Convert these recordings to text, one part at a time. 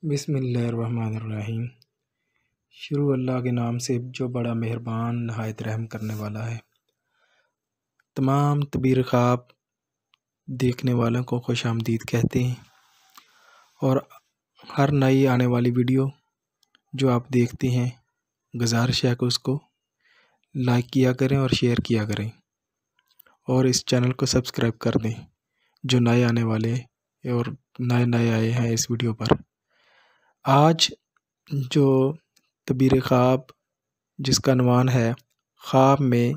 بسم اللہ الرحمن الرحیم۔ شروع اللہ کے نام سے جو بڑا مہربان نہایت رحم کرنے والا ہے۔ تمام تعبیر خواب دیکھنے والوں کو خوش آمدید کہتے ہیں، اور ہر نئی آنے والی ویڈیو جو آپ دیکھتے ہیں گزارش ہے کہ اس کو لائک کیا کریں اور شیئر کیا کریں، اور اس چینل کو سبسکرائب کر دیں جو نئے آنے والے اور نئے آئے ہیں اس ویڈیو پر۔ آج جو تعبیر خواب جس کا عنوان ہے خواب میں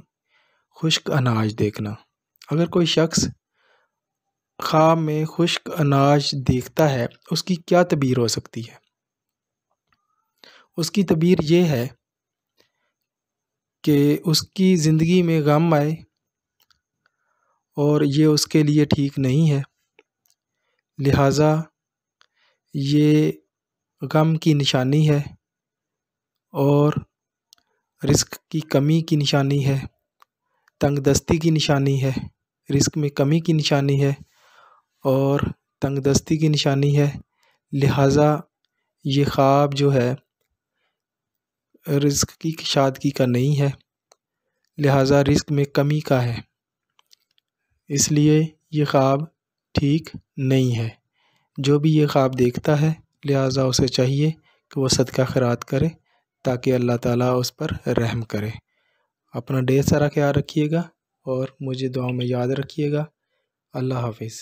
خشک اناج دیکھنا۔ اگر کوئی شخص خواب میں خشک اناج دیکھتا ہے اس کی کیا تعبیر ہو سکتی ہے؟ اس کی تعبیر یہ ہے کہ اس کی زندگی میں غم آئے اور یہ اس کے لیے ٹھیک نہیں ہے، لہٰذا یہ غم کی نشانی ہے اور رزق کی کمی کی نشانی ہے، تنگ دستی کی نشانی ہے، رزق میں کمی کی نشانی ہے اور تنگ دستی کی نشانی ہے، لہٰذا یہ خواب جو ہے رزق کی شادگی کا نہیں ہے، لہٰذا رزق میں کمی کا ہے، اس لیے یہ خواب ٹھیک نہیں ہے۔ جو بھی یہ خواب دیکھتا ہے لہٰذا اسے چاہیے کہ وہ صدقہ خیرات کرے تاکہ اللہ تعالیٰ اس پر رحم کرے۔ اپنا ڈھیر سارا خیال رکھیے گا اور مجھے دعاؤں میں یاد رکھیے گا۔ اللہ حافظ۔